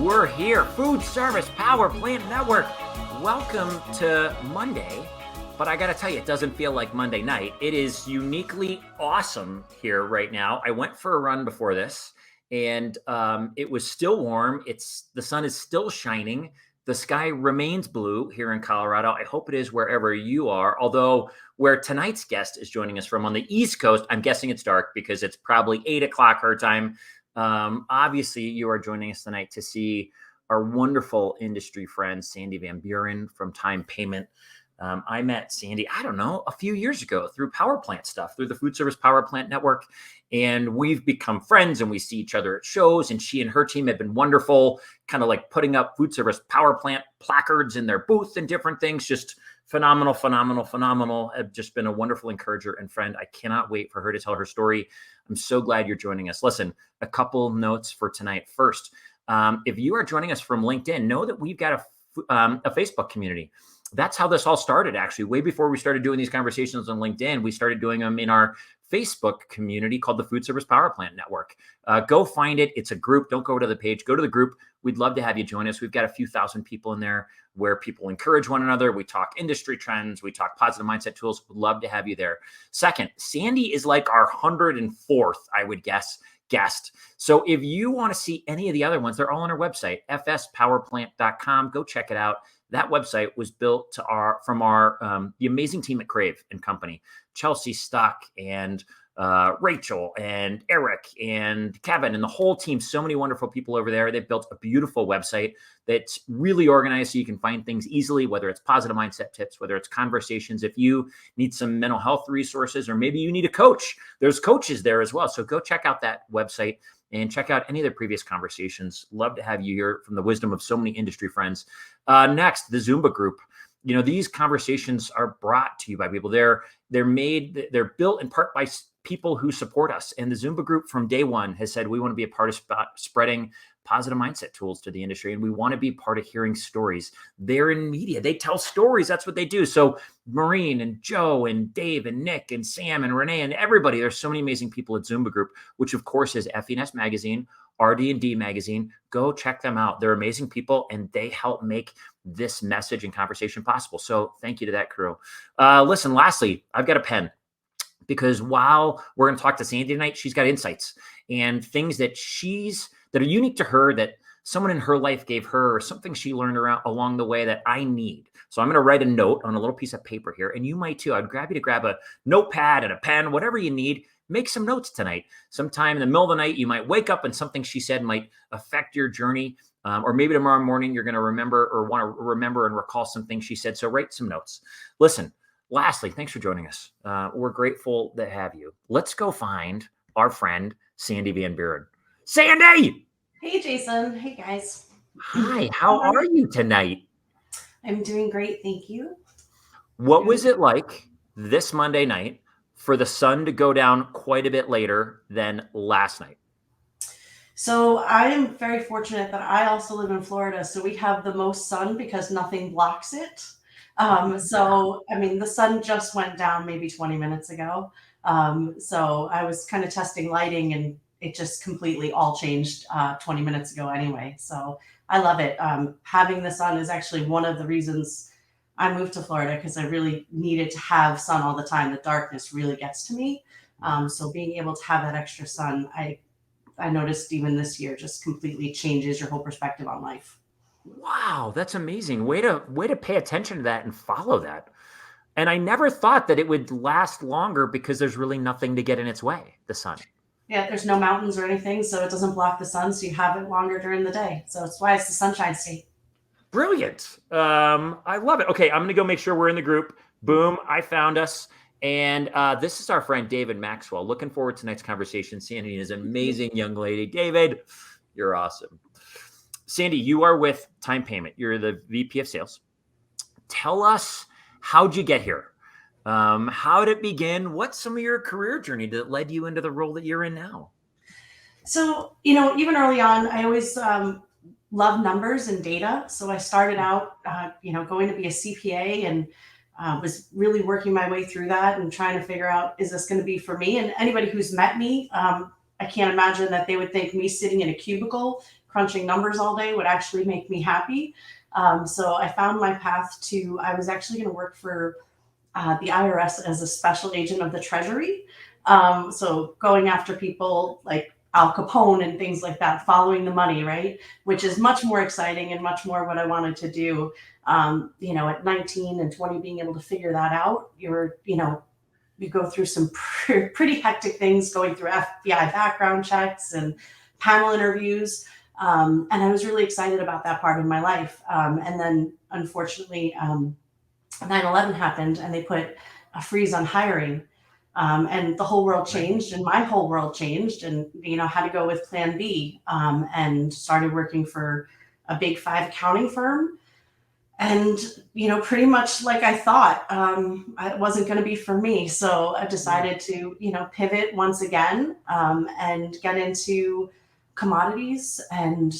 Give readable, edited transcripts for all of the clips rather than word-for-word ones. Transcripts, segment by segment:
we're here. Food Service Power Plant Network. Welcome to Monday. But I got to tell you, it doesn't feel like Monday night. It is uniquely awesome here right now. I went for a run before this, and it was still warm. The sun is still shining. The sky remains blue here in Colorado. I hope it is wherever you are. Although where tonight's guest is joining us from on the East Coast, I'm guessing it's dark because it's probably 8 o'clock her time. Obviously, you are joining us tonight to see our wonderful industry friend, Sandra VanBuren from TimePayment. I met Sandy, I don't know, a few years ago through power plant stuff, through the Food Service Power Plant Network. And we've become friends and we see each other at shows. And she and her team have been wonderful, kind of like putting up Food Service Power Plant placards in their booth and different things. Just phenomenal. Have just been a wonderful encourager and friend. I cannot wait for her to tell her story. I'm so glad you're joining us. Listen, a couple notes for tonight. First, if you are joining us from LinkedIn, know that we've got a Facebook community. That's how this all started, actually. Way before we started doing these conversations on LinkedIn, we started doing them in our Facebook community called the Food Service Power Plant Network. Go find it. It's a group. Don't go to the page. Go to the group. We'd love to have you join us. We've got a few thousand people in there where people encourage one another. We talk industry trends. We talk positive mindset tools. We'd love to have you there. Second, Sandy is like our 104th, I would guess, guest. So if you want to see any of the other ones, they're all on our website, fspowerplant.com. Go check it out. That website was built from the amazing team at Crave and Company, Chelsea Stock and Rachel and Eric and Kevin and the whole team. So many wonderful people over there. They've built a beautiful website that's really organized so you can find things easily, whether it's positive mindset tips, whether it's conversations. If you need some mental health resources, or maybe you need a coach, there's coaches there as well. So go check out that website and check out any of the previous conversations. Love to have you here from the wisdom of so many industry friends. Next, the Zumba group. You know, these conversations are brought to you by people. They're built in part by people who support us. And the Zumba group from day one has said, we want to be a part of spreading positive mindset tools to the industry. And we want to be part of hearing stories. They're in media. They tell stories. That's what they do. So Maureen and Joe and Dave and Nick and Sam and Renee and everybody, there's so many amazing people at Zumba group, which of course is FENS magazine, RD&D magazine. Go check them out. They're amazing people and they help make this message and conversation possible. So thank you to that crew. Listen, lastly, I've got a pen, because while we're going to talk to Sandy tonight, she's got insights and things that are unique to her, that someone in her life gave her, or something she learned along the way that I need. So I'm going to write a note on a little piece of paper here, and you might too. I'd grab you to grab a notepad and a pen, whatever you need. Make some notes tonight. Sometime in the middle of the night, you might wake up and something she said might affect your journey. Or maybe tomorrow morning, you're going to remember or want to remember and recall something she said. So write some notes. Listen, lastly, thanks for joining us. We're grateful to have you. Let's go find our friend, Sandra VanBuren. Sandy! Hey, Jason. Hey, guys. Hi, how are you tonight? I'm doing great. Thank you. What was it like this Monday night for the sun to go down quite a bit later than last night? So I am very fortunate that I also live in Florida. So we have the most sun because nothing blocks it. The sun just went down maybe 20 minutes ago. So I was kind of testing lighting and it just completely all changed 20 minutes ago anyway. So I love it. Having the sun is actually one of the reasons I moved to Florida, because I really needed to have sun all the time. The darkness really gets to me. So being able to have that extra sun, I noticed even this year just completely changes your whole perspective on life. Wow, that's amazing. Way to pay attention to that and follow that. And I never thought that it would last longer because there's really nothing to get in its way, the sun. Yeah, there's no mountains or anything, so it doesn't block the sun, so you have it longer during the day. So that's why it's the sunshine state. Brilliant. I love it. Okay, I'm going to go make sure we're in the group. Boom, I found us. And this is our friend, David Maxwell. Looking forward to tonight's conversation. Sandy is an amazing young lady. David, you're awesome. Sandy, you are with TimePayment. You're the VP of Sales. Tell us, how'd you get here? How did it begin? What's some of your career journey that led you into the role that you're in now? So, even early on, I always love numbers and data. So I started out, going to be a CPA and was really working my way through that and trying to figure out, is this going to be for me? And anybody who's met me, I can't imagine that they would think me sitting in a cubicle crunching numbers all day would actually make me happy. So I found my path to, I was actually going to work for the IRS as a special agent of the Treasury. So going after people like Al Capone and things like that, following the money, right? Which is much more exciting and much more what I wanted to do. At 19 and 20, being able to figure that out, you go through some pretty hectic things going through FBI background checks and panel interviews. And I was really excited about that part of my life. And then unfortunately, 9/11 happened and they put a freeze on hiring. And the whole world changed and my whole world changed and, had to go with plan B, and started working for a big five accounting firm. And, pretty much like I thought, it wasn't going to be for me. So I decided to, pivot once again, and get into commodities. And,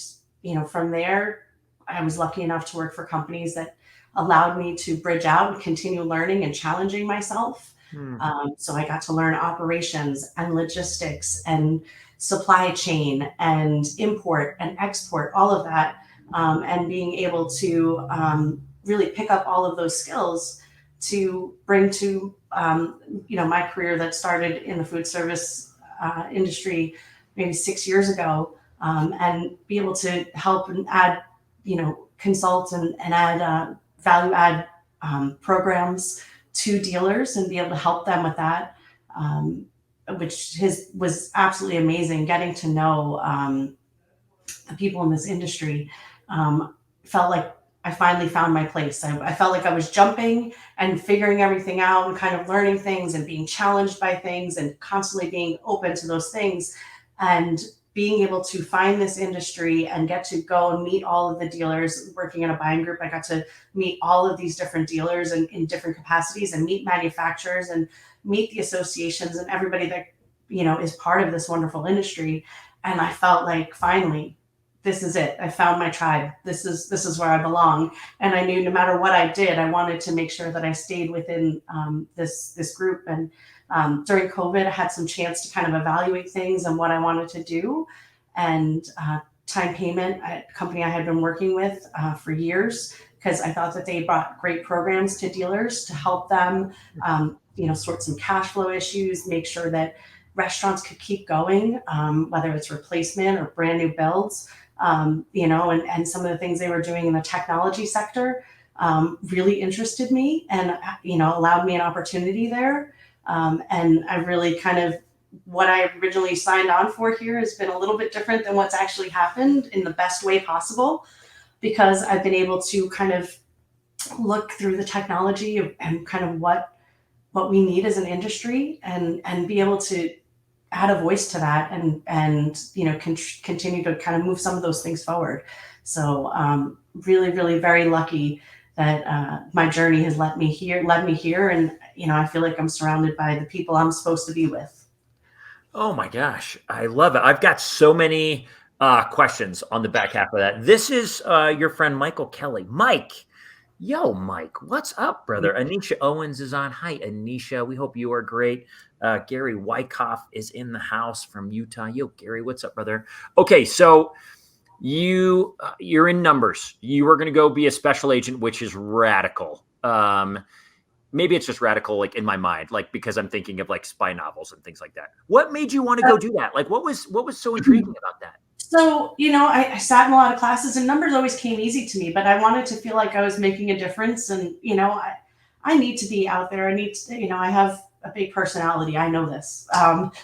from there, I was lucky enough to work for companies that allowed me to bridge out and continue learning and challenging myself. So I got to learn operations and logistics and supply chain and import and export, all of that. And being able to really pick up all of those skills to bring to my career that started in the food service industry maybe 6 years ago, and be able to help and add, consult and add value add programs to dealers and be able to help them with that, which was absolutely amazing. Getting to know the people in this industry, felt like I finally found my place. I felt like I was jumping and figuring everything out and kind of learning things and being challenged by things and constantly being open to those things, and being able to find this industry and get to go and meet all of the dealers. Working in a buying group, I got to meet all of these different dealers in different capacities and meet manufacturers and meet the associations and everybody that, is part of this wonderful industry. And I felt like finally, this is it. I found my tribe. This is where I belong. And I knew no matter what I did, I wanted to make sure that I stayed within this group. And during COVID, I had some chance to kind of evaluate things and what I wanted to do. And TimePayment, a company I had been working with for years, because I thought that they brought great programs to dealers to help them, sort some cash flow issues, make sure that restaurants could keep going, whether it's replacement or brand new builds. And some of the things they were doing in the technology sector really interested me and, allowed me an opportunity there. And I really kind of, what I originally signed on for here has been a little bit different than what's actually happened in the best way possible, because I've been able to kind of look through the technology and kind of what we need as an industry, and be able to add a voice to that and continue to kind of move some of those things forward. So really, really very lucky that my journey has led me here. And, I feel like I'm surrounded by the people I'm supposed to be with. Oh my gosh. I love it. I've got so many questions on the back half of that. This is your friend, Michael Kelly. Mike. Yo, Mike, what's up, brother? Anisha Owens is on. Hi, Anisha. We hope you are great. Gary Wyckoff is in the house from Utah. Yo, Gary, what's up, brother? Okay, so you're in numbers. You were going to go be a special agent, which is radical. Maybe it's just radical, like in my mind, like because I'm thinking of like spy novels and things like that. What made you want to go do that? Like, what was so intriguing about that? So, I sat in a lot of classes and numbers always came easy to me, but I wanted to feel like I was making a difference. And, I need to be out there. I need to, I have a big personality. I know this.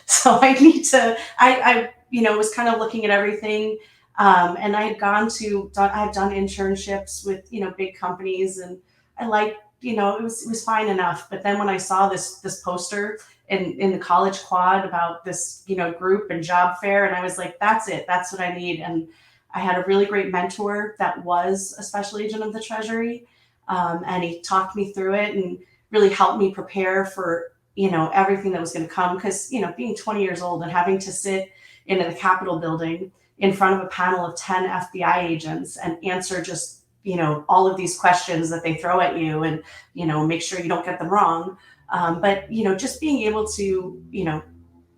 So I need to, I was kind of looking at everything. And I had I've done internships with, big companies, and I liked, it was fine enough. But then when I saw this poster in the college quad about this, group and job fair, and I was like, that's it. That's what I need. And I had a really great mentor that was a special agent of the Treasury. And he talked me through it and really helped me prepare for, everything that was going to come. Because, being 20 years old and having to sit in the Capitol building in front of a panel of 10 FBI agents and answer just, all of these questions that they throw at you, and, make sure you don't get them wrong. But, just being able to,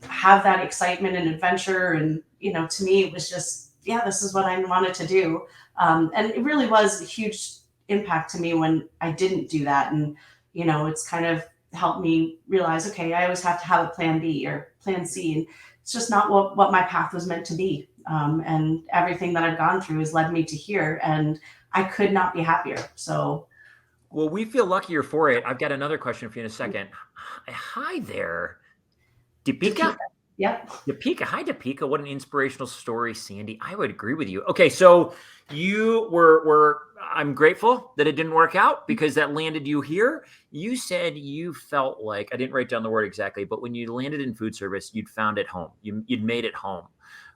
have that excitement and adventure. And, to me, it was just yeah, this is what I wanted to do. And it really was a huge impact to me when I didn't do that. And, it's kind of helped me realize, okay, I always have to have a plan B or plan C. And it's just not what my path was meant to be. And everything that I've gone through has led me to here. And I could not be happier. So, Well, we feel luckier for it. I've got another question for you in a second. Hi there, Deepika. Topeka. Yep. Deepika, hi Deepika. What an inspirational story, Sandy. I would agree with you. Okay, so you were I'm grateful that it didn't work out because that landed you here. You said you felt like, I didn't write down the word exactly, but when you landed in food service, you'd found it home. You'd made it home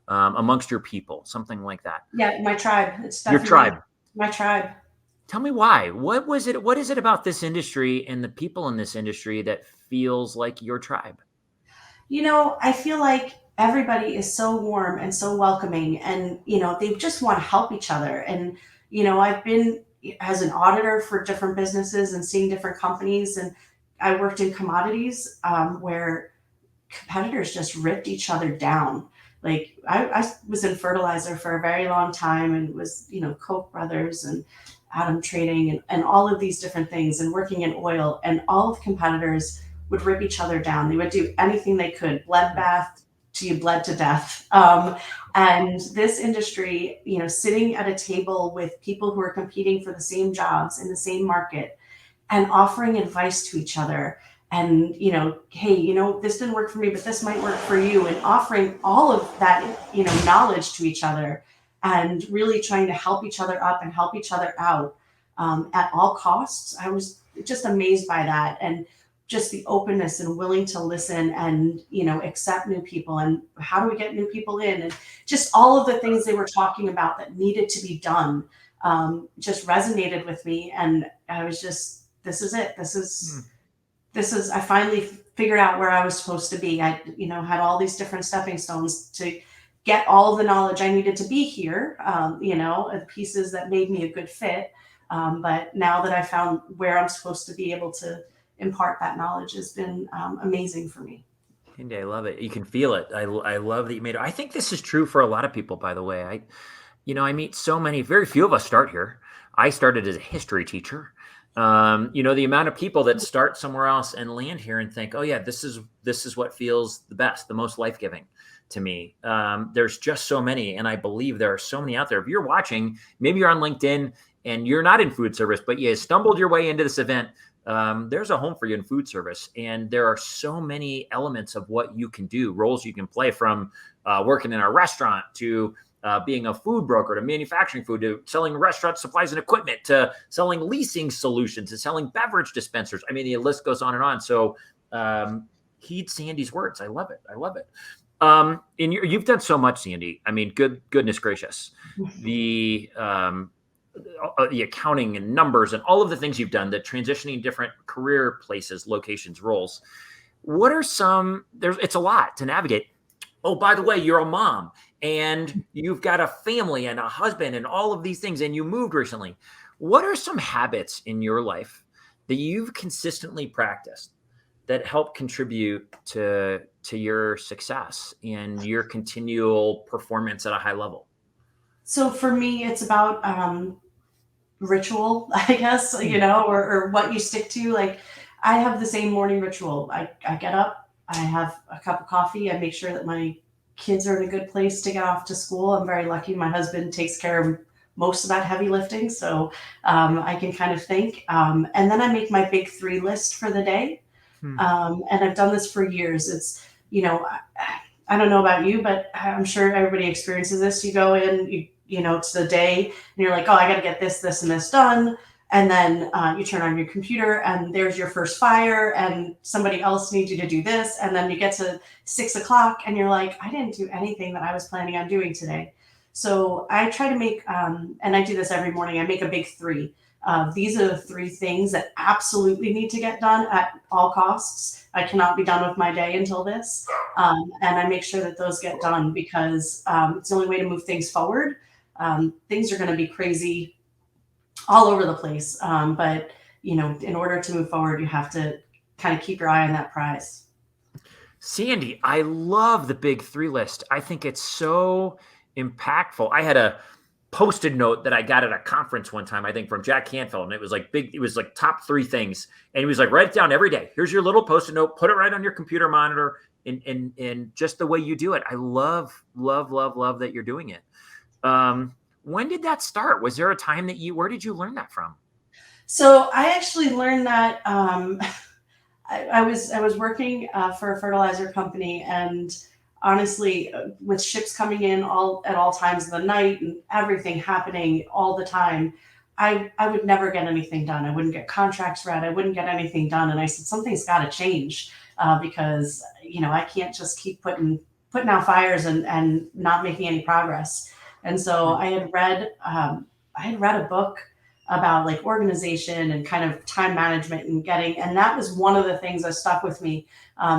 amongst your people, something like that. Yeah, my tribe. It's Your definitely tribe. my tribe. Tell me why. What was it? What is it about this industry and the people in this industry that feels like your tribe? I feel like everybody is so warm and so welcoming, and they just want to help each other. And I've been as an auditor for different businesses and seeing different companies, and I worked in commodities where competitors just ripped each other down. Like I was in fertilizer for a very long time, and was Koch brothers and Atom Trading, and all of these different things, and working in oil, and all of the competitors would rip each other down. They would do anything they could, bloodbath to you bled to death. And this industry, sitting at a table with people who are competing for the same jobs in the same market and offering advice to each other, and hey, this didn't work for me, but this might work for you, and offering all of that knowledge to each other, and really trying to help each other up and help each other out at all costs. I was just amazed by that, and just the openness and willing to listen, and accept new people, and how do we get new people in, and just all of the things they were talking about that needed to be done just resonated with me. And I was just, this is it. This is I finally figured out where I was supposed to be. I had all these different stepping stones to get all of the knowledge I needed to be here, the pieces that made me a good fit. But now that I found where I'm supposed to be able to impart that knowledge, has been amazing for me. Cindy, I love it. You can feel it. I love that you made it. I think this is true for a lot of people, by the way. I meet so many, very few of us start here. I started as a history teacher. The amount of people that start somewhere else and land here and think, oh yeah, this is what feels the best, the most life-giving to me. There's just so many. And I believe there are so many out there. If you're watching, maybe you're on LinkedIn and you're not in food service, but you stumbled your way into this event. There's a home for you in food service. And there are so many elements of what you can do, roles you can play, from working in a restaurant to being a food broker, to manufacturing food, to selling restaurant supplies and equipment, to selling leasing solutions, to selling beverage dispensers. I mean, the list goes on and on. So heed Sandy's words. I love it. I love it. And you've done so much, Sandy. I mean, goodness gracious. The accounting and numbers and all of the things you've done, the transitioning different career places, locations, roles. What are it's a lot to navigate. Oh, by the way, you're a mom and you've got a family and a husband and all of these things, and you moved recently. What are some habits in your life that you've consistently practiced that help contribute to your success and your continual performance at a high level? So for me, it's about ritual, I guess, or what you stick to. Like, I have the same morning ritual. I get up, I have a cup of coffee, I make sure that my kids are in a good place to get off to school. I'm very lucky. My husband takes care of most of that heavy lifting, so I can kind of think. And then I make my big three list for the day. And I've done this for years. It's, I don't know about you, but I'm sure everybody experiences this. You go in, it's the day, and you're like, oh, I got to get this, this, and this done. And then you turn on your computer, and there's your first fire, and somebody else needs you to do this. And then you get to 6 o'clock, and you're like, I didn't do anything that I was planning on doing today. So I try to make, and I do this every morning, I make a big three. These are the three things that absolutely need to get done at all costs. I cannot be done with my day until this. And I make sure that those get done, because it's the only way to move things forward. Things are going to be crazy all over the place. But, in order to move forward, you have to kind of keep your eye on that prize. Sandy, I love the big three list. I think it's so impactful. I had a Post-it note that I got at a conference one time, I think from Jack Canfield, and it was like big. It was like top 3 things, and he was like, write it down every day. Here's your little Post-it note. Put it right on your computer monitor, and just the way you do it. I love that you're doing it. When did that start? Was there a time that where did you learn that from? So I actually learned that I was working for a fertilizer company, and honestly, with ships coming in all at all times of the night and everything happening all the time, I would never get anything done. I wouldn't get contracts read. I wouldn't get anything done. And I said something's got to change because I can't just keep putting out fires and not making any progress. And so I had read a book about like organization and kind of time management and that was one of the things that stuck with me.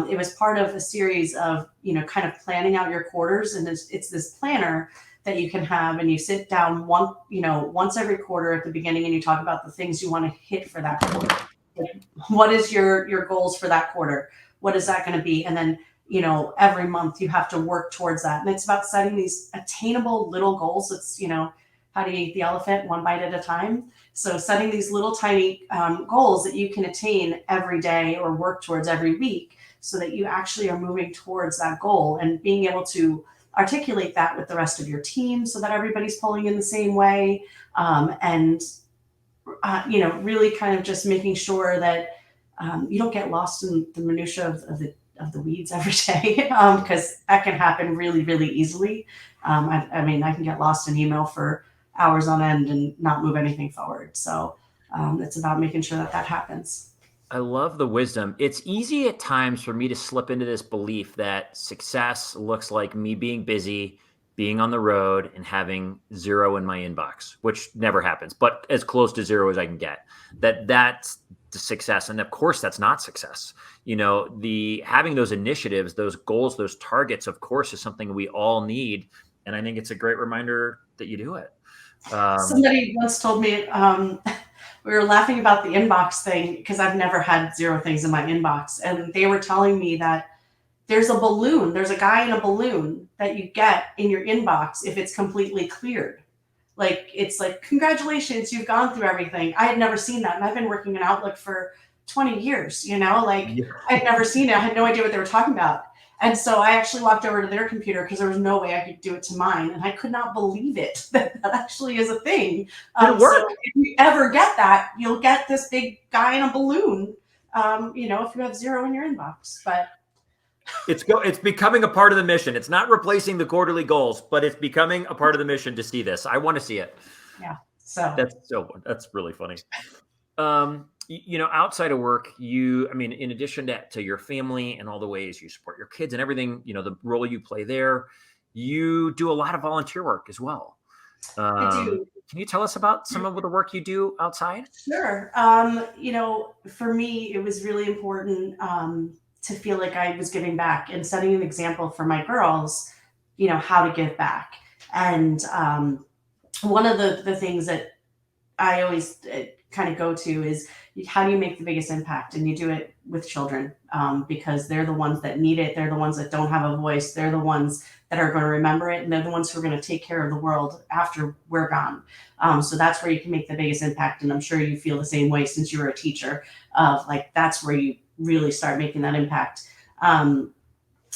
It was part of a series of, kind of planning out your quarters. And it's this planner that you can have, and you sit down once every quarter at the beginning, and you talk about the things you want to hit for that quarter. Like, what is your goals for that quarter? What is that going to be? And then, every month you have to work towards that. And it's about setting these attainable little goals. It's, how do you eat the elephant? One bite at a time. So setting these little tiny goals that you can attain every day or work towards every week, so that you actually are moving towards that goal, and being able to articulate that with the rest of your team so that everybody's pulling in the same way. And really kind of just making sure that you don't get lost in the minutia of the weeds every day, because that can happen really, really easily. I mean, I can get lost in email for hours on end and not move anything forward. So it's about making sure that happens. I love the wisdom. It's easy at times for me to slip into this belief that success looks like me being busy, being on the road, and having zero in my inbox, which never happens, but as close to zero as I can get. That's the success. And of course, that's not success. The having those initiatives, those goals, those targets, of course, is something we all need. And I think it's a great reminder that you do it. Somebody once told me, we were laughing about the inbox thing because I've never had zero things in my inbox. And they were telling me that there's a guy in a balloon that you get in your inbox if it's completely cleared. Like, it's like, congratulations, you've gone through everything. I had never seen that. And I've been working in Outlook for 20 years, like Yeah. I'd never seen it. I had no idea what they were talking about. And so I actually walked over to their computer because there was no way I could do it to mine. And I could not believe it that actually is a thing. It worked. So if you ever get that, you'll get this big guy in a balloon, if you have zero in your inbox. But it's becoming a part of the mission. It's not replacing the quarterly goals, but it's becoming a part of the mission to see this. I want to see it. Yeah. So that's really funny. Outside of work, in addition to your family and all the ways you support your kids and everything, the role you play there, you do a lot of volunteer work as well. I do. Can you tell us about some of the work you do outside? Sure. For me, it was really important to feel like I was giving back and setting an example for my girls, how to give back. And one of the things that I always kind of go to is, how do you make the biggest impact? And you do it with children, because they're the ones that need it. They're the ones that don't have a voice. They're the ones that are going to remember it. And they're the ones who are going to take care of the world after we're gone. So that's where you can make the biggest impact. And I'm sure you feel the same way since you were a teacher, of like, that's where you really start making that impact.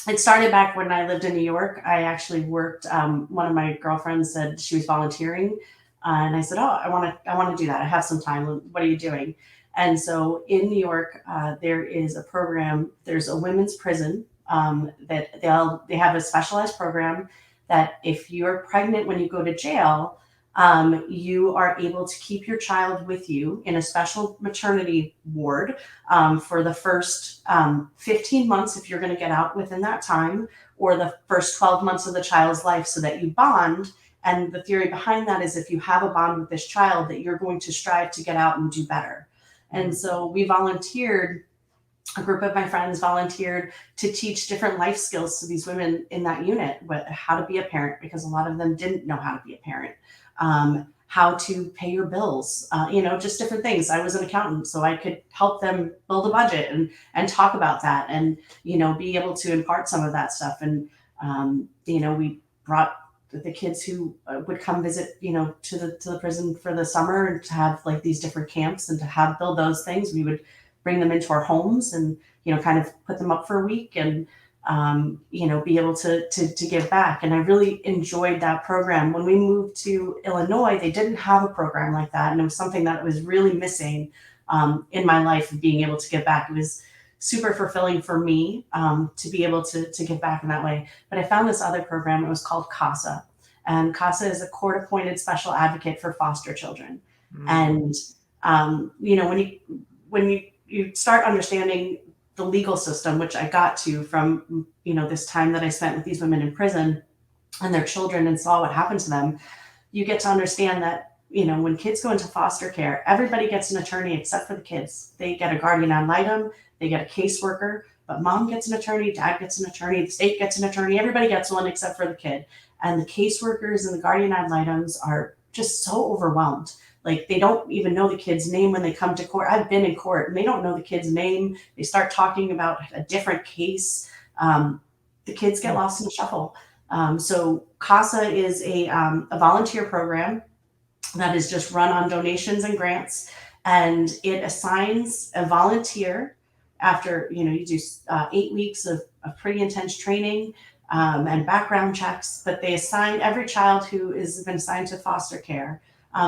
It started back when I lived in New York. I actually worked, one of my girlfriends said she was volunteering. And I said, oh, I want to do that. I have some time. What are you doing? And so in New York, there is a program. There's a women's prison that they have a specialized program that if you're pregnant when you go to jail, you are able to keep your child with you in a special maternity ward for the first 15 months if you're going to get out within that time, or the first 12 months of the child's life, so that you bond. And the theory behind that is, if you have a bond with this child, that you're going to strive to get out and do better. And so we volunteered, a group of my friends volunteered to teach different life skills to these women in that unit, how to be a parent, because a lot of them didn't know how to be a parent, how to pay your bills, just different things. I was an accountant, so I could help them build a budget and talk about that, and, be able to impart some of that stuff. And, we brought the kids who would come visit, to the prison for the summer, and to have like these different camps, and to have build those things. We would bring them into our homes, and kind of put them up for a week, and be able to give back. And I really enjoyed that program. When we moved to Illinois, they didn't have a program like that, and it was something that was really missing in my life, of being able to give back. It was super fulfilling for me, to be able to give back in that way. But I found this other program. It was called CASA, and CASA is a court-appointed special advocate for foster children. And when you start understanding the legal system, which I got to from this time that I spent with these women in prison and their children, and saw what happened to them, you get to understand that when kids go into foster care, everybody gets an attorney except for the kids. They get a guardian ad litem, they get a caseworker, but mom gets an attorney, dad gets an attorney, the state gets an attorney, everybody gets one except for the kid. And the caseworkers and the guardian ad litems are just so overwhelmed. Like, they don't even know the kid's name when they come to court. I've been in court and they don't know the kid's name. They start talking about a different case. The kids get lost in the shuffle. So CASA is a volunteer program that is just run on donations and grants. And it assigns a volunteer after, you do 8 weeks of pretty intense training and background checks. But they assign every child who has been assigned to foster care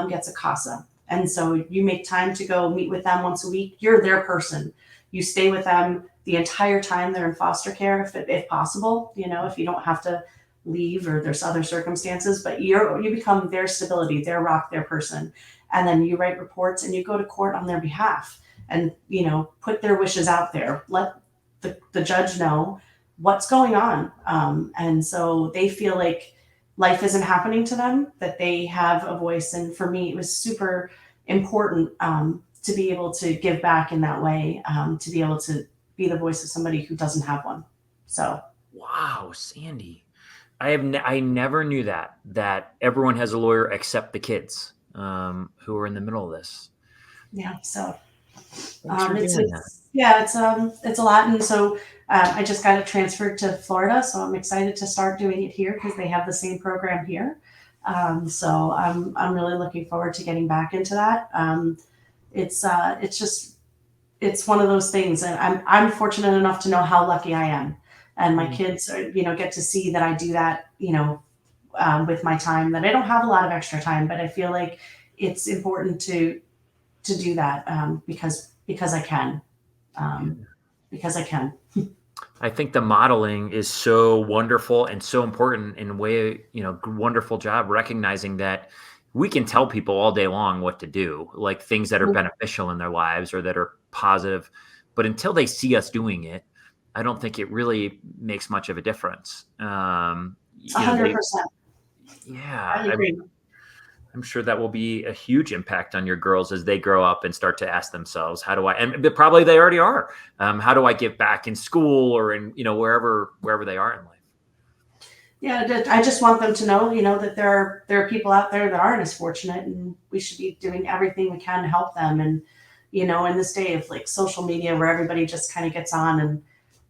gets a CASA. And so you make time to go meet with them once a week. You're their person. You stay with them the entire time they're in foster care, if possible, if you don't have to leave or there's other circumstances, but you become their stability, their rock, their person. And then you write reports and you go to court on their behalf, and, put their wishes out there. Let the judge know what's going on. And so they feel like life isn't happening to them, that they have a voice. And for me, it was super important to be able to give back in that way, to be able to be the voice of somebody who doesn't have one. So. Wow, Sandy. I never knew that everyone has a lawyer except the kids who are in the middle of this. Yeah. So it's a lot. And so I just got it transferred to Florida. So I'm excited to start doing it here because they have the same program here. So I'm really looking forward to getting back into that. It's one of those things, and I'm fortunate enough to know how lucky I am. And my kids, get to see that I do that, with my time, that I don't have a lot of extra time, but I feel like it's important to do that because I can. I think the modeling is so wonderful and so important in a way, wonderful job recognizing that we can tell people all day long what to do, like things that are beneficial in their lives or that are positive. But until they see us doing it, I don't think it really makes much of a difference. 100%. Yeah. I agree. I'm sure that will be a huge impact on your girls as they grow up and start to ask themselves, and probably they already are, how do I give back in school or in, wherever they are in life? Yeah, I just want them to know, that there are people out there that aren't as fortunate, and we should be doing everything we can to help them. And, in this day of like social media where everybody just kind of gets on and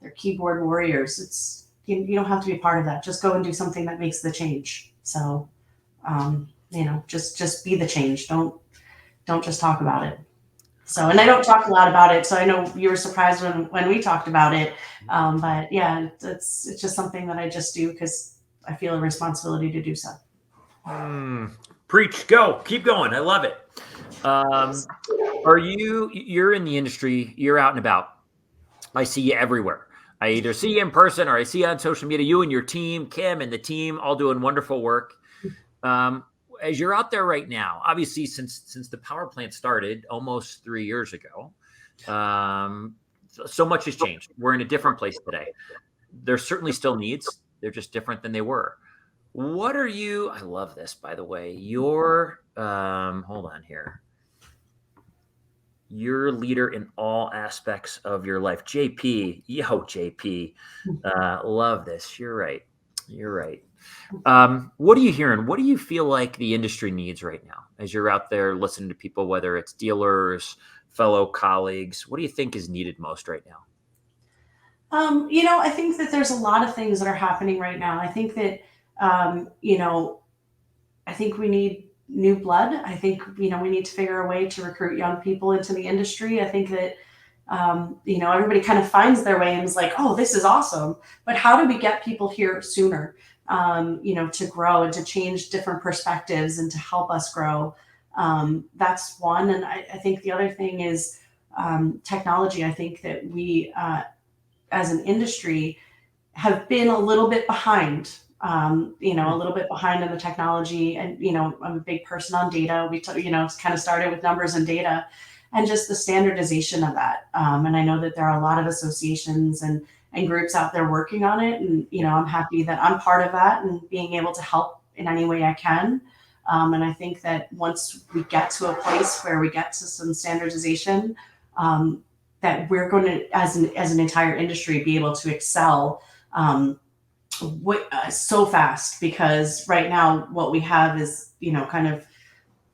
they're keyboard warriors, it's, you don't have to be a part of that. Just go and do something that makes the change. So, just be the change. Don't just talk about it. So, and I don't talk a lot about it. So I know you were surprised when we talked about it. But yeah, it's just something that I just do because I feel a responsibility to do so. Preach, go, keep going. I love it. You're in the industry, you're out and about. I see you everywhere. I either see you in person or I see you on social media, you and your team, Kim and the team, all doing wonderful work. As you're out there right now, obviously since the power plant started almost 3 years ago, so much has changed. We're in a different place today. There's certainly still needs. They're just different than they were. What are you? I love this, by the way. Hold on here. You're a leader in all aspects of your life. JP. Love this. You're right. What are you hearing? What do you feel like the industry needs right now as you're out there listening to people, whether it's dealers, fellow colleagues? What do you think is needed most right now? I think that there's a lot of things that are happening right now. I think that You know, I think we need new blood. I think, you know, we need to figure a way to recruit young people into the industry. I think that, you know, everybody kind of finds their way and is like, oh, this is awesome. But how do we get people here sooner, you know, to grow and to change different perspectives and to help us grow? That's one. And I think the other thing is technology. I think that we, as an industry, have been a little bit behind, you know, a little bit behind in the technology. And, you know, I'm a big person on data. You know, it's kind of started with numbers and data and just the standardization of that. And I know that there are a lot of associations and groups out there working on it. And, you know, I'm happy that I'm part of that and being able to help in any way I can. And I think that once we get to a place where we get to some standardization, that we're going to, as an entire industry, be able to excel so fast, because right now what we have is, you know, kind of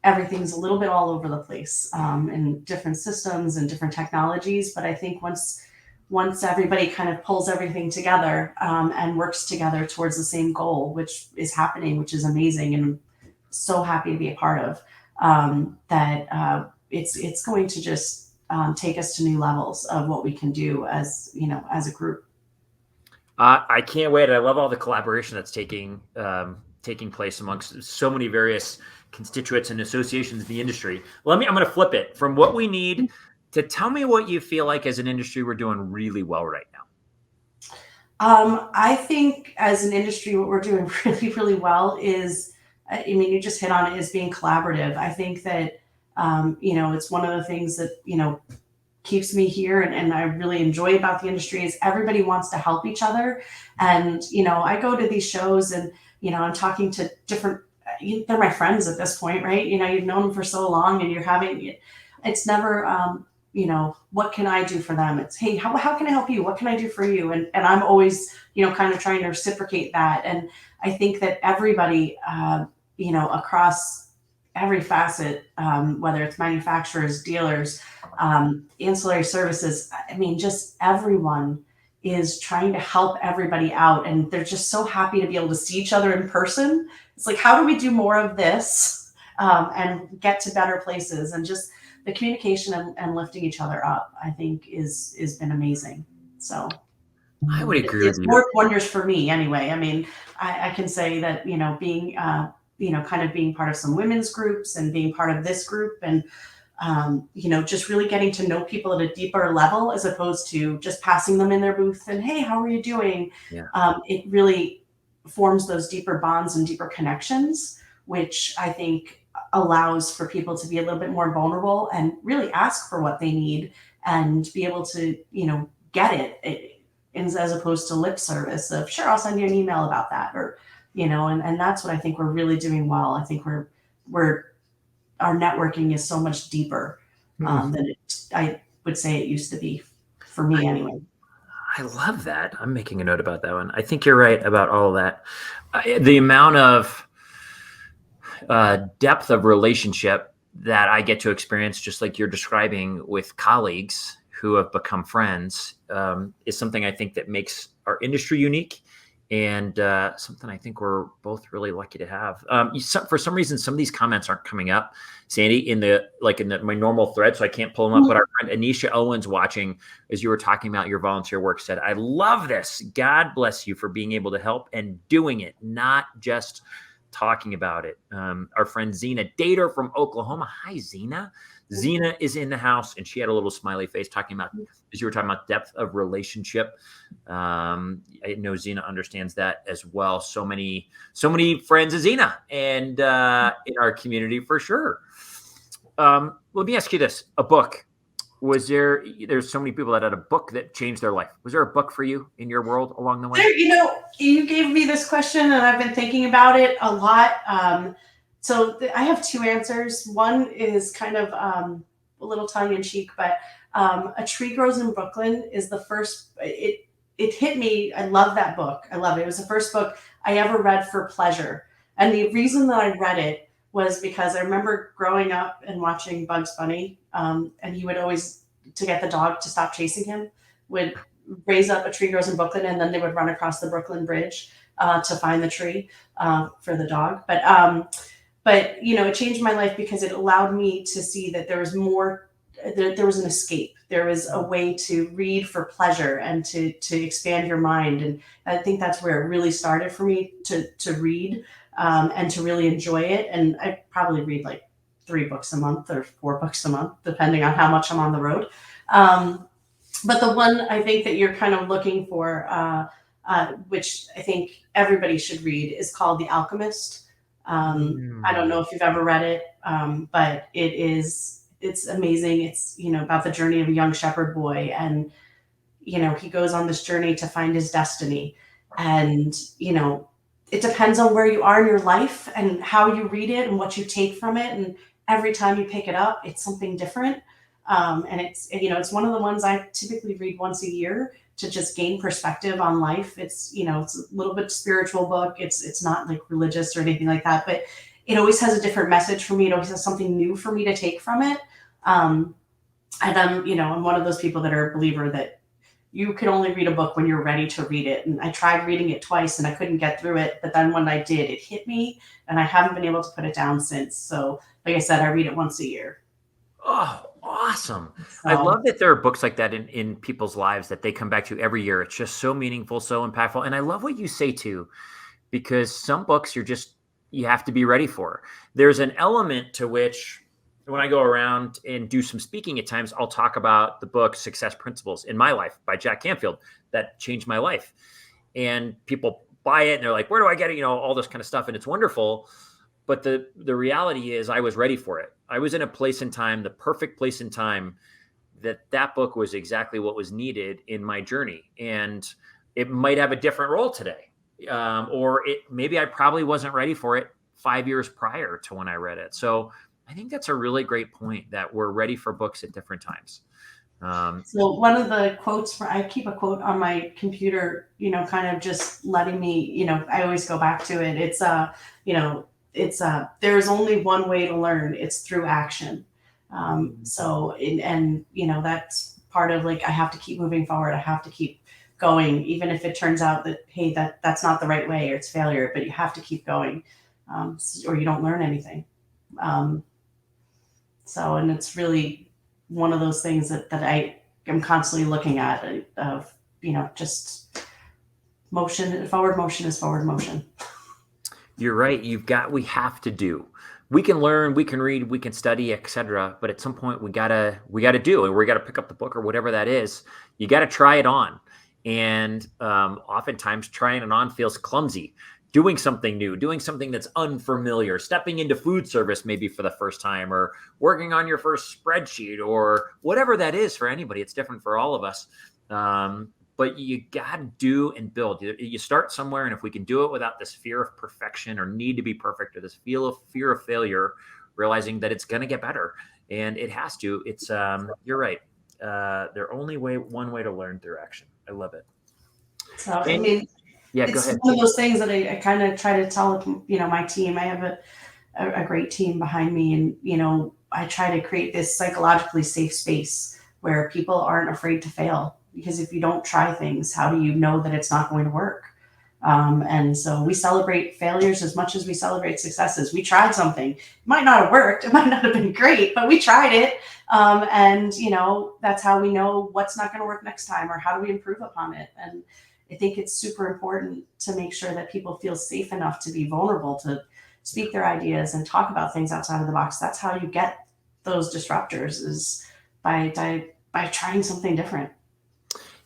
everything's a little bit all over the place, and different systems and different technologies. But I think once everybody kind of pulls everything together, and works together towards the same goal, which is happening, which is amazing, and I'm so happy to be a part of, that it's going to just take us to new levels of what we can do as, you know, as a group. I can't wait. I love all the collaboration that's taking place amongst so many various constituents and associations in the industry. I'm going to flip it from what we need to tell me what you feel like as an industry we're doing really well right now. I think as an industry, what we're doing really, really well is, I mean, you just hit on it, is being collaborative. I think that, you know, it's one of the things that, you know, keeps me here, and I really enjoy about the industry is everybody wants to help each other. And, you know, I go to these shows and, you know, I'm talking to different, they're my friends at this point, right? You know, you've known them for so long and it's never, you know, what can I do for them? It's, hey, how can I help you? What can I do for you? And I'm always, you know, kind of trying to reciprocate that. And I think that everybody, you know, across every facet, whether it's manufacturers, dealers, ancillary services, I mean, just everyone is trying to help everybody out. And they're just so happy to be able to see each other in person. It's like, how do we do more of this, and get to better places? And just the communication and lifting each other up, I think is been amazing. So I would agree with it's you. worked wonders for me anyway. I mean, I can say that, you know, being, you know, kind of being part of some women's groups and being part of this group, and, you know, just really getting to know people at a deeper level, as opposed to just passing them in their booth and, hey, how are you doing? Yeah. It really forms those deeper bonds and deeper connections, which I think allows for people to be a little bit more vulnerable and really ask for what they need and be able to, you know, get it, as opposed to lip service of, sure, I'll send you an email about that, or, you know, and that's what I think we're really doing well. I think our networking is so much deeper, than I would say it used to be, for me anyway. I love that. I'm making a note about that one. I think you're right about all of that. The amount of depth of relationship that I get to experience, just like you're describing, with colleagues who have become friends, is something I think that makes our industry unique, and something I think we're both really lucky to have. For some reason, some of these comments aren't coming up, Sandy, in my normal thread, so I can't pull them up. But our friend Anisha Owens, watching as you were talking about your volunteer work, said, "I love this. God bless you for being able to help and doing it, not just talking about it." Our friend Zena Dater from Oklahoma. Hi, Zena. Zena is in the house, and she had a little smiley face talking about, as you were talking about, depth of relationship. I know Zena understands that as well. So many friends of Zena, and in our community for sure. Let me ask you this: a book. There's so many people that had a book that changed their life. Was there a book for you in your world along the way? You know, you gave me this question and I've been thinking about it a lot. I have two answers. One is kind of a little tongue in cheek, but A Tree Grows in Brooklyn is the first, it hit me. I love that book. I love it. It was the first book I ever read for pleasure. And the reason that I read it was because I remember growing up and watching Bugs Bunny, and he would always, to get the dog to stop chasing him, would raise up A Tree Grows in Brooklyn, and then they would run across the Brooklyn Bridge. to find the tree for the dog. But it changed my life because it allowed me to see that there was more. There was an escape. There was a way to read for pleasure and to expand your mind. And I think that's where it really started for me to read and to really enjoy it. And I probably read like 3 books a month or 4 books a month, depending on how much I'm on the road. But the one I think that you're kind of looking for, which I think everybody should read, is called The Alchemist. I don't know if you've ever read it, but it's amazing. It's, about the journey of a young shepherd boy. And, he goes on this journey to find his destiny. And, it depends on where you are in your life and how you read it and what you take from it. And every time you pick it up, it's something different. And it's one of the ones I typically read once a year to just gain perspective on life. It's a little bit spiritual book. It's not like religious or anything like that, but it always has a different message for me. It always has something new for me to take from it. And I'm one of those people that are a believer that you can only read a book when you're ready to read it. And I tried reading it twice and I couldn't get through it. But then when I did, it hit me and I haven't been able to put it down since. So like I said, I read it once a year. Oh, awesome. So, I love that there are books like that in people's lives that they come back to every year. It's just so meaningful, so impactful. And I love what you say too, because some books you have to be ready for. There's an element to which when I go around and do some speaking at times, I'll talk about the book Success Principles in My Life by Jack Canfield that changed my life. And people buy it and they're like, where do I get it? All this kind of stuff. And it's wonderful. But the reality is I was ready for it. I was in a place in time, the perfect place in time, that book was exactly what was needed in my journey. And it might have a different role today. Or maybe I probably wasn't ready for it 5 years prior to when I read it. So I think that's a really great point that we're ready for books at different times. So one of the quotes I keep a quote on my computer, kind of just letting me, I always go back to it. It's there's only one way to learn. It's through action. That's part of like, I have to keep moving forward. I have to keep going, even if it turns out that, hey, that's not the right way or it's failure, but you have to keep going, or you don't learn anything. And it's really one of those things that I am constantly looking at of, just motion. Forward motion is forward motion. You're right. We have to do. We can learn, we can read, we can study, etc. But at some point we gotta do, and we gotta pick up the book or whatever that is. You gotta try it on. And oftentimes trying it on feels clumsy. Doing something new, doing something that's unfamiliar, stepping into food service maybe for the first time, or working on your first spreadsheet, or whatever that is for anybody. It's different for all of us. But you got to do and build. You start somewhere, and if we can do it without this fear of perfection or need to be perfect or this fear of failure, realizing that it's going to get better, and it has to. It's you're right. One way to learn through action. I love it. So yeah, it's go ahead. one of those things that I kind of try to tell, my team. I have a great team behind me, and I try to create this psychologically safe space where people aren't afraid to fail. Because if you don't try things, how do you know that it's not going to work? And so we celebrate failures as much as we celebrate successes. We tried something. It might not have worked. It might not have been great, but we tried it. And that's how we know what's not going to work next time, or how do we improve upon it. And I think it's super important to make sure that people feel safe enough to be vulnerable, to speak their ideas and talk about things outside of the box. That's how you get those disruptors, is by trying something different.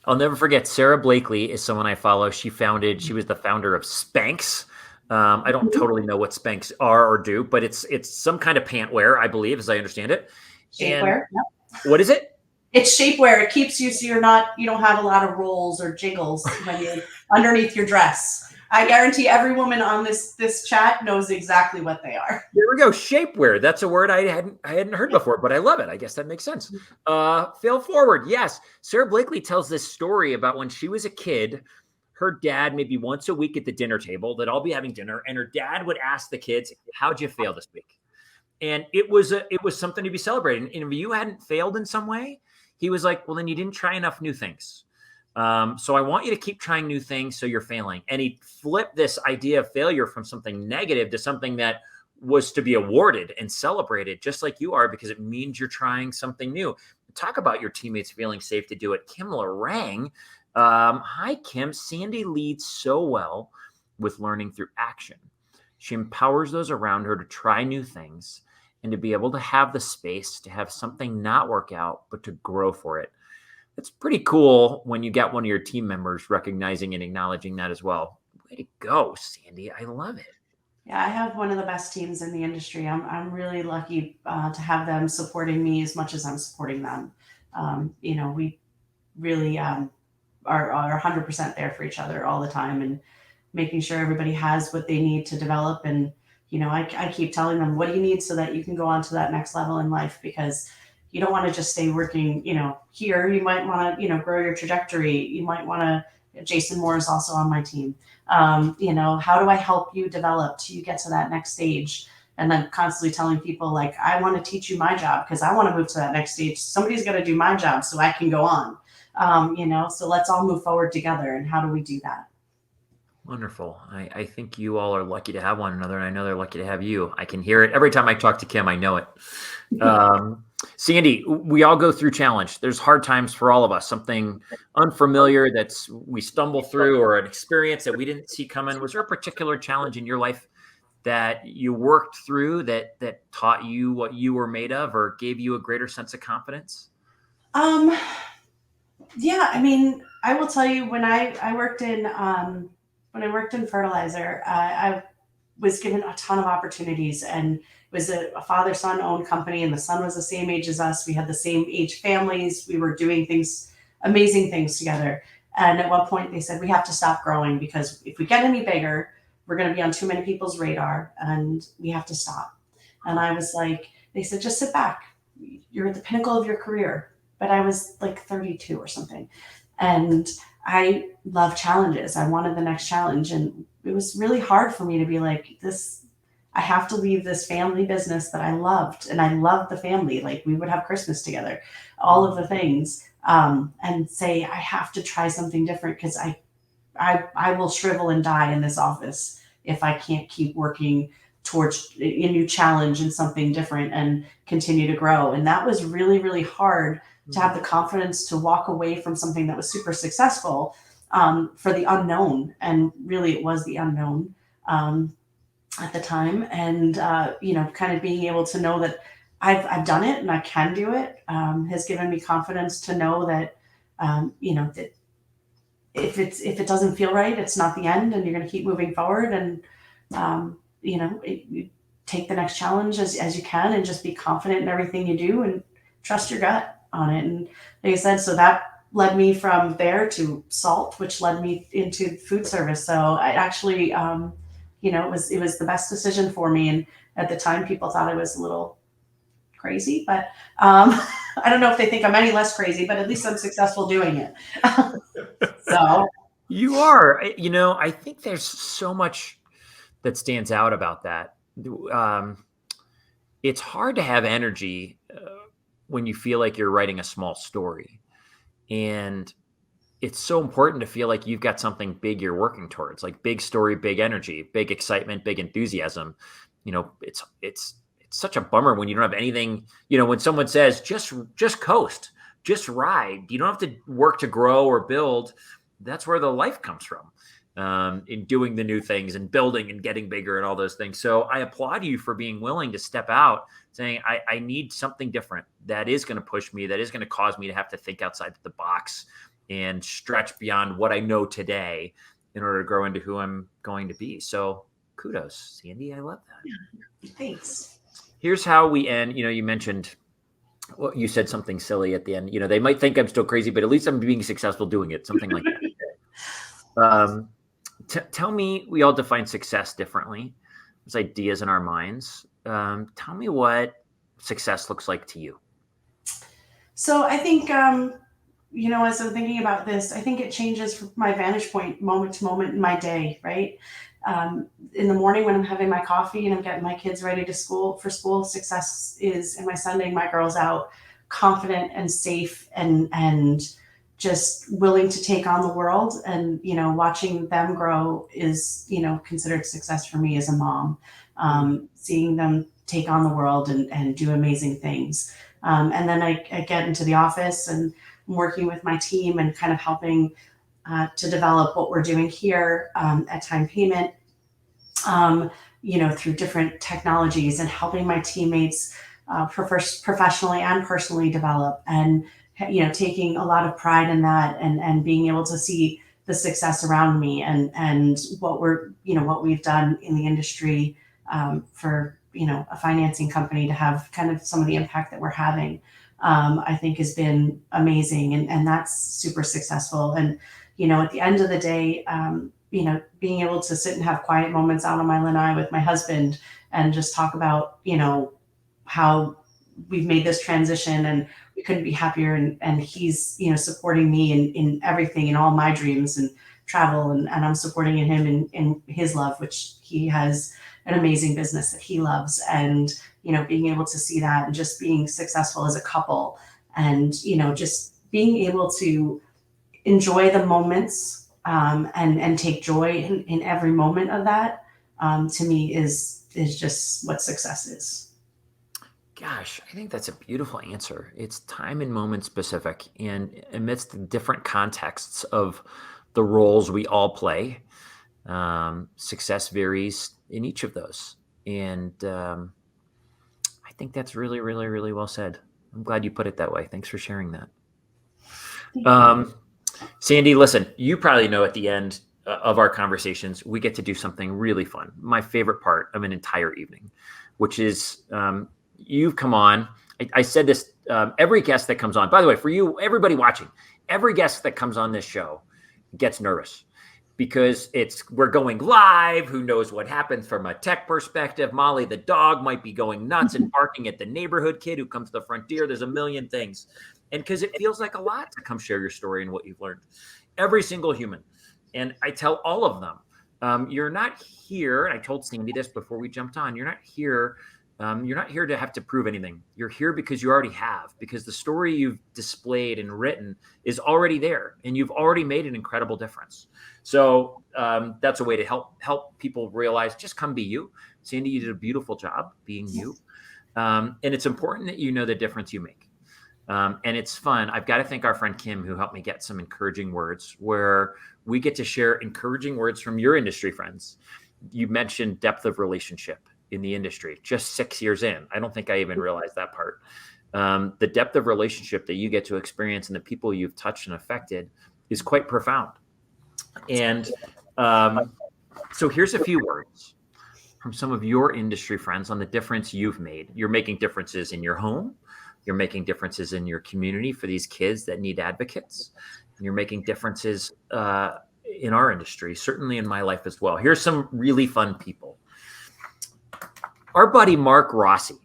I'll never forget, Sarah Blakely is someone I follow. She was the founder of Spanx. I don't totally know what Spanx are or do, but it's some kind of pant wear, I believe, as I understand it. Shapewear. Yep. What is it? It's shapewear. It keeps you so you don't have a lot of rolls or jiggles when you're underneath your dress. I guarantee every woman on this chat knows exactly what they are. There we go. Shapewear. That's a word I hadn't heard before, but I love it. I guess that makes sense. Fail forward. Yes. Sarah Blakely tells this story about when she was a kid. Her dad, maybe once a week at the dinner table, they'd all be having dinner, and her dad would ask the kids, "How'd you fail this week?" And it was something to be celebrated. And if you hadn't failed in some way, he was like, "Well, then you didn't try enough new things." So I want you to keep trying new things so you're failing. And he flipped this idea of failure from something negative to something that was to be awarded and celebrated, just like you are, because it means you're trying something new. Talk about your teammates feeling safe to do it. Kim Lorang. Hi, Kim. Sandy leads so well with learning through action. She empowers those around her to try new things and to be able to have the space to have something not work out, but to grow for it. It's pretty cool when you get one of your team members recognizing and acknowledging that as well. Way to go, Sandy. I love it. Yeah, I have one of the best teams in the industry. I'm really lucky to have them supporting me as much as I'm supporting them. We really are 100% there for each other all the time, and making sure everybody has what they need to develop. And I keep telling them, what do you need so that you can go on to that next level in life? Because you don't want to just stay working here. You might want to grow your trajectory. You might want to. Jason Moore is also on my team. How do I help you develop till you get to that next stage? And then constantly telling people, like, I want to teach you my job because I want to move to that next stage. Somebody's got to do my job so I can go on. So let's all move forward together. And how do we do that? Wonderful. I think you all are lucky to have one another, and I know they're lucky to have you. I can hear it every time I talk to Kim. I know it. Sandy, we all go through challenge. There's hard times for all of us. Something unfamiliar that's we stumble through, or an experience that we didn't see coming. Was there a particular challenge in your life that you worked through that taught you what you were made of, or gave you a greater sense of confidence? Yeah, I mean, I will tell you, when I worked in fertilizer, I was given a ton of opportunities, and it was a father-son owned company, and the son was the same age as us. We had the same age families. We were doing things, amazing things together. And at one point they said, we have to stop growing because if we get any bigger, we're going to be on too many people's radar and we have to stop. And I was like, they said, just sit back. You're at the pinnacle of your career. But I was like 32 or something. And I love challenges. I wanted the next challenge. And it was really hard for me to be like, I have to leave this family business that I loved. And I loved the family. Like, we would have Christmas together, all of the things, and say, I have to try something different because I will shrivel and die in this office if I can't keep working towards a new challenge and something different and continue to grow. And that was really, really hard to have the confidence to walk away from something that was super successful, for the unknown. And really, it was the unknown at the time. And, kind of being able to know that I've done it and I can do it, has given me confidence to know that, that if it doesn't feel right, it's not the end, and you're going to keep moving forward. And, you take the next challenge as you can, and just be confident in everything you do and trust your gut on it. And like I said, so that led me from there to salt, which led me into food service. So I actually, it was the best decision for me. And at the time, people thought I was a little crazy, but I don't know if they think I'm any less crazy, but at least I'm successful doing it. So You are. I think there's so much that stands out about that. It's hard to have energy when you feel like you're writing a small story. And it's so important to feel like you've got something big you're working towards, like big story, big energy, big excitement, big enthusiasm. It's such a bummer when you don't have anything, when someone says, just coast, just ride. You don't have to work to grow or build. That's where the life comes from. In doing the new things and building and getting bigger and all those things. So I applaud you for being willing to step out, saying, I need something different that is going to push me, that is going to cause me to have to think outside the box and stretch beyond what I know today in order to grow into who I'm going to be. So kudos, Sandy. I love that. thanks. Here's how we end. You mentioned, well, you said something silly at the end. They might think I'm still crazy, but at least I'm being successful doing it. Something like that. Tell me, we all define success differently. There's ideas in our minds. Tell me what success looks like to you. So I think, as I'm thinking about this, I think it changes from my vantage point moment to moment in my day, right? In the morning when I'm having my coffee and I'm getting my kids ready for school, success is, am I sending my girls out confident and safe and just willing to take on the world. And, watching them grow is, considered success for me as a mom. Seeing them take on the world and do amazing things. And then I get into the office and I'm working with my team and kind of helping to develop what we're doing here at TimePayment, through different technologies and helping my teammates professionally and personally develop, and taking a lot of pride in that, and being able to see the success around me, and what we've done in the industry, for a financing company to have kind of some of the impact that we're having, I think has been amazing, and that's super successful. And at the end of the day, being able to sit and have quiet moments out on my lanai with my husband and just talk about, how we've made this transition and we couldn't be happier. And he's, supporting me in everything, in all my dreams and travel. And I'm supporting him in his love, which he has an amazing business that he loves. And, being able to see that and just being successful as a couple, and, just being able to enjoy the moments, and take joy in every moment of that, to me is just what success is. Gosh, I think that's a beautiful answer. It's time and moment specific, and amidst the different contexts of the roles we all play, success varies in each of those. And I think that's really, really, really well said. I'm glad you put it that way. Thanks for sharing that. Sandy, listen, you probably know at the end of our conversations, we get to do something really fun. My favorite part of an entire evening, which is you've come on. I said this, every guest that comes on, by the way, for you, everybody watching, every guest that comes on this show gets nervous because we're going live. Who knows what happens from a tech perspective? Molly, the dog, might be going nuts and barking at the neighborhood kid who comes to the front door. There's a million things. And because it feels like a lot to come share your story and what you've learned. Every single human. And I tell all of them, you're not here. And I told Sandy this before we jumped on. You're not here to have to prove anything. You're here because you already have, because the story you've displayed and written is already there, and you've already made an incredible difference. So that's a way to help people realize, just come be you. Sandy, you did a beautiful job being you. And it's important that you know the difference you make. And it's fun. I've got to thank our friend Kim, who helped me get some encouraging words, where we get to share encouraging words from your industry friends. You mentioned depth of relationship in the industry, just 6 years in. I don't think I even realized that part. The depth of relationship that you get to experience and the people you've touched and affected is quite profound. And so here's a few words from some of your industry friends on the difference you've made. You're making differences in your home. You're making differences in your community for these kids that need advocates. And you're making differences in our industry, certainly in my life as well. Here's some really fun people. Our buddy Mark Rossi,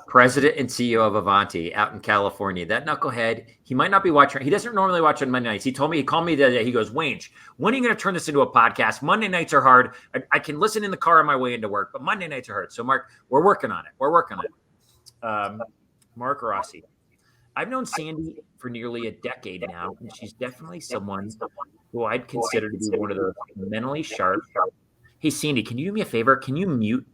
president and CEO of Avanti out in California. That knucklehead, he might not be watching. He doesn't normally watch on Monday nights. He called me the other day. He goes, Wange, when are you going to turn this into a podcast? Monday nights are hard. I can listen in the car on my way into work, but Monday nights are hard. So Mark, we're working on it. Mark Rossi. I've known Sandy for nearly a decade now, and she's definitely someone who I'd consider to be one of those mentally sharp. Hey, Sandy, can you do me a favor? Can you mute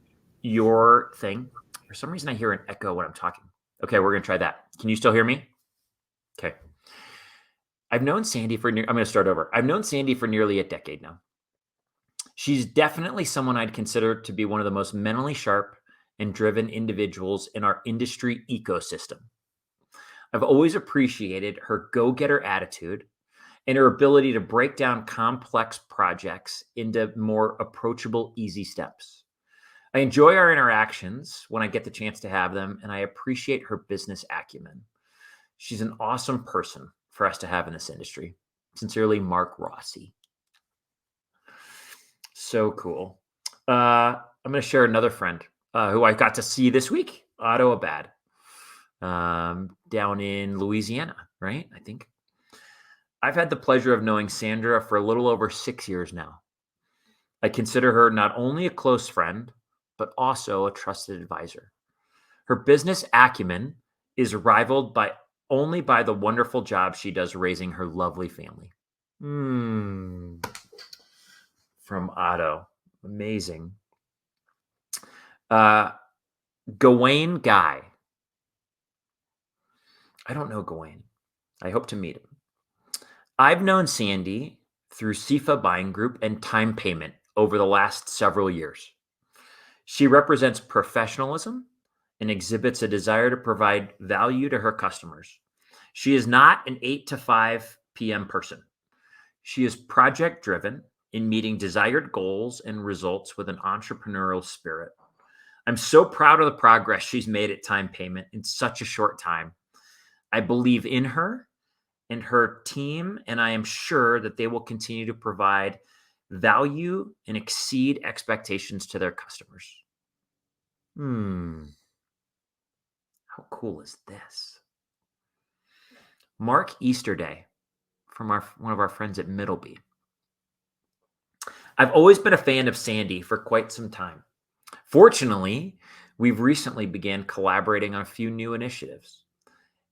your thing? For some reason, I hear an echo when I'm talking. Okay, we're going to try that. Can you still hear me? Okay. I've known Sandy I'm going to start over. I've known Sandy for nearly a decade now. She's definitely someone I'd consider to be one of the most mentally sharp and driven individuals in our industry ecosystem. I've always appreciated her go-getter attitude and her ability to break down complex projects into more approachable, easy steps. I enjoy our interactions when I get the chance to have them, and I appreciate her business acumen. She's an awesome person for us to have in this industry. Sincerely, Mark Rossi. So cool. I'm going to share another friend who I got to see this week, Otto Abad, down in Louisiana, right? I think. I've had the pleasure of knowing Sandra for a little over 6 years now. I consider her not only a close friend, but also a trusted advisor. Her business acumen is rivaled by only by the wonderful job she does raising her lovely family. From Otto. Amazing. Gawain Guy. I don't know Gawain. I hope to meet him. I've known Sandy through SIFA Buying Group and TimePayment over the last several years. She represents professionalism and exhibits a desire to provide value to her customers. She is not an 8 to 5 p.m. person. She is project driven in meeting desired goals and results with an entrepreneurial spirit. I'm so proud of the progress she's made at TimePayment in such a short time. I believe in her and her team, and I am sure that they will continue to provide value and exceed expectations to their customers. How cool is this? Mark Easterday from one of our friends at Middleby. I've always been a fan of Sandy for quite some time. Fortunately, we've recently began collaborating on a few new initiatives.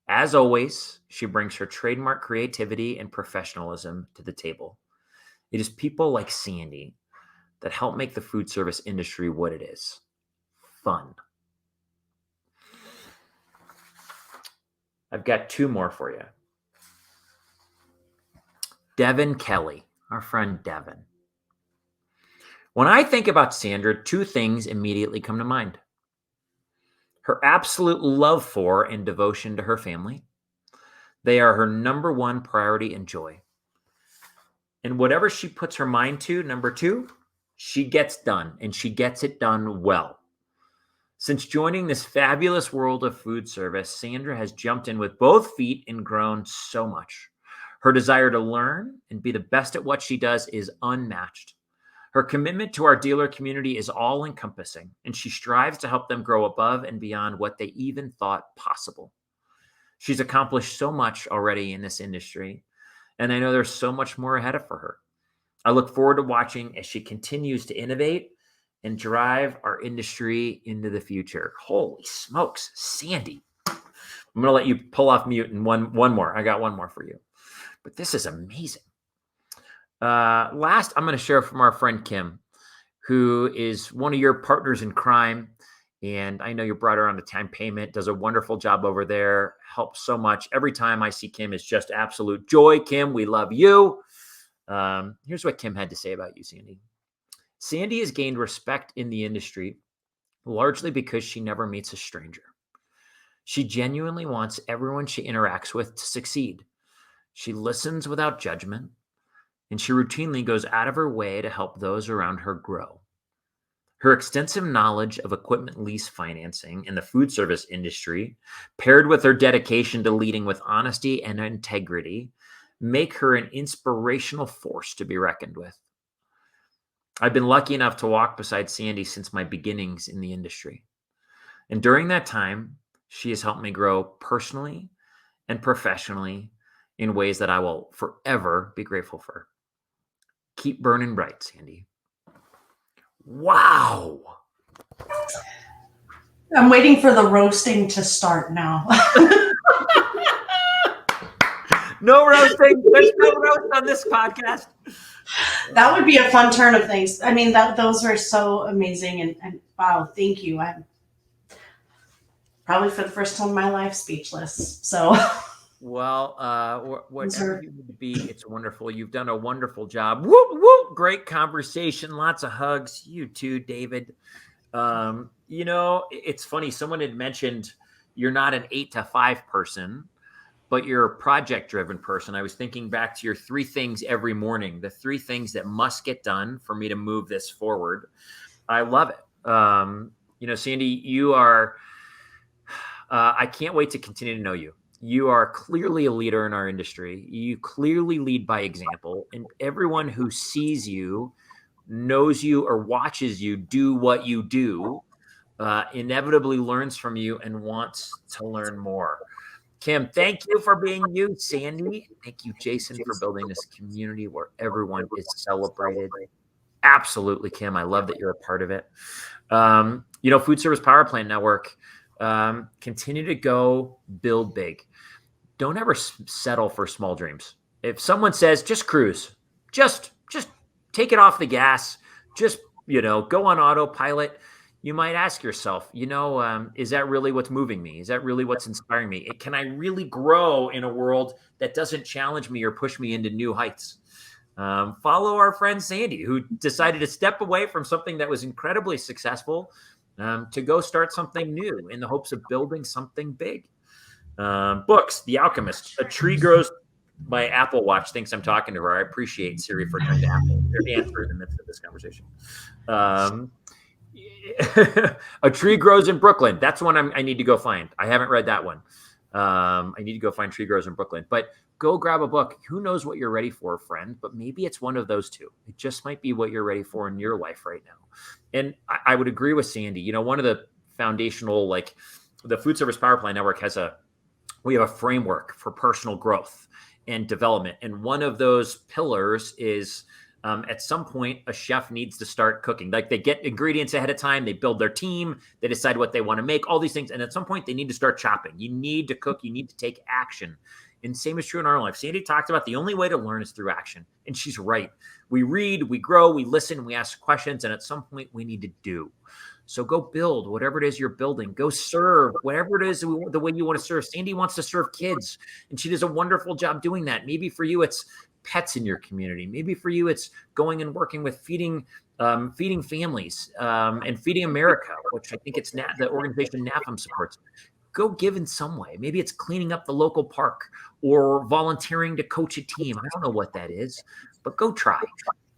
As always, she brings her trademark creativity and professionalism to the table. It is people like Sandy that help make the food service industry what it is: fun. I've got two more for you. Devin Kelly, our friend Devin. When I think about Sandra, two things immediately come to mind: her absolute love for and devotion to her family. They are her number one priority and joy. And whatever she puts her mind to, number two, she gets done, and she gets it done well. Since joining this fabulous world of food service, Sandra has jumped in with both feet and grown so much. Her desire to learn and be the best at what she does is unmatched. Her commitment to our dealer community is all-encompassing, and she strives to help them grow above and beyond what they even thought possible. She's accomplished so much already in this industry, and I know there's so much more ahead of for her. I look forward to watching as she continues to innovate and drive our industry into the future. Holy smokes, Sandy. I'm going to let you pull off mute and one more. I got one more for you. But this is amazing. Last, I'm going to share from our friend Kim, who is one of your partners in crime. And I know you brought her on to TimePayment, does a wonderful job over there, helps so much. Every time I see Kim, it's just absolute joy. Kim, we love you. Here's what Kim had to say about you, Sandy. Sandy has gained respect in the industry largely because she never meets a stranger. She genuinely wants everyone she interacts with to succeed. She listens without judgment, and she routinely goes out of her way to help those around her grow. Her extensive knowledge of equipment lease financing in the food service industry, paired with her dedication to leading with honesty and integrity, make her an inspirational force to be reckoned with. I've been lucky enough to walk beside Sandy since my beginnings in the industry. And during that time, she has helped me grow personally and professionally in ways that I will forever be grateful for. Keep burning bright, Sandy. Wow. I'm waiting for the roasting to start now. No roasting. There's no roast on this podcast. That would be a fun turn of things. I mean, those were so amazing, and wow, thank you. I'm probably for the first time in my life speechless. So, well, whatever you need to be, it's wonderful. You've done a wonderful job. Whoop, whoop. Great conversation. Lots of hugs. You too, David. It's funny. Someone had mentioned you're not an 8 to 5 person, but you're a project-driven person. I was thinking back to your 3 things every morning, the 3 things that must get done for me to move this forward. I love it. Sandy, you are, I can't wait to continue to know you. You are clearly a leader in our industry. You clearly lead by example, and everyone who sees you, knows you, or watches you do what you do, inevitably learns from you and wants to learn more. Kim, thank you for being you. Sandy, thank you, Jason, for building this community where everyone is celebrated. Absolutely, Kim. I love that you're a part of it. Food Service Power Plant Network, continue to go build big. don't ever settle for small dreams. If someone says, just cruise, just take it off the gas, just, go on autopilot, you might ask yourself, is that really what's moving me? Is that really what's inspiring me? Can I really grow in a world that doesn't challenge me or push me into new heights? Follow our friend Sandy, who decided to step away from something that was incredibly successful to go start something new in the hopes of building something big. Books, The Alchemist, A Tree Grows. My Apple Watch thinks I'm talking to her. I appreciate Siri for turning to Apple. Their answer in the midst of this conversation. A Tree Grows in Brooklyn. That's one I need to go find. I haven't read that one. I need to go find Tree Grows in Brooklyn. But go grab a book. Who knows what you're ready for, friend? But maybe it's one of those two. It just might be what you're ready for in your life right now. And I would agree with Sandy. One of the foundational, the Food Service Power Plant Network we have a framework for personal growth and development. And one of those pillars is at some point, a chef needs to start cooking. They get ingredients ahead of time. They build their team. They decide what they want to make, all these things. And at some point, they need to start chopping. You need to cook. You need to take action. And same is true in our life. Sandy talked about the only way to learn is through action. And she's right. We read, we grow, we listen, we ask questions. And at some point, we need to do. So go build whatever it is you're building. Go serve whatever it is the way you want to serve. Sandy wants to serve kids, and she does a wonderful job doing that. Maybe for you, it's pets in your community. Maybe for you, it's going and working with feeding families and Feeding America, which I think it's the organization NAFM supports. Go give in some way. Maybe it's cleaning up the local park or volunteering to coach a team. I don't know what that is, but go try.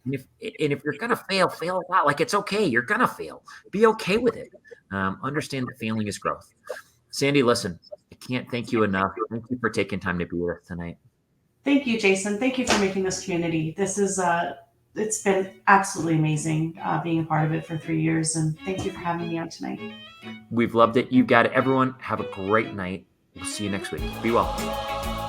And if you're going to fail a lot. It's okay. You're going to fail. Be okay with it. Understand that failing is growth. Sandy, listen, I can't thank you enough. Thank you for taking time to be with us tonight. Thank you, Jason. Thank you for making this community. This is, it's been absolutely amazing being a part of it for 3 years. And thank you for having me on tonight. We've loved it. You got it. Everyone, have a great night. We'll see you next week. Be well.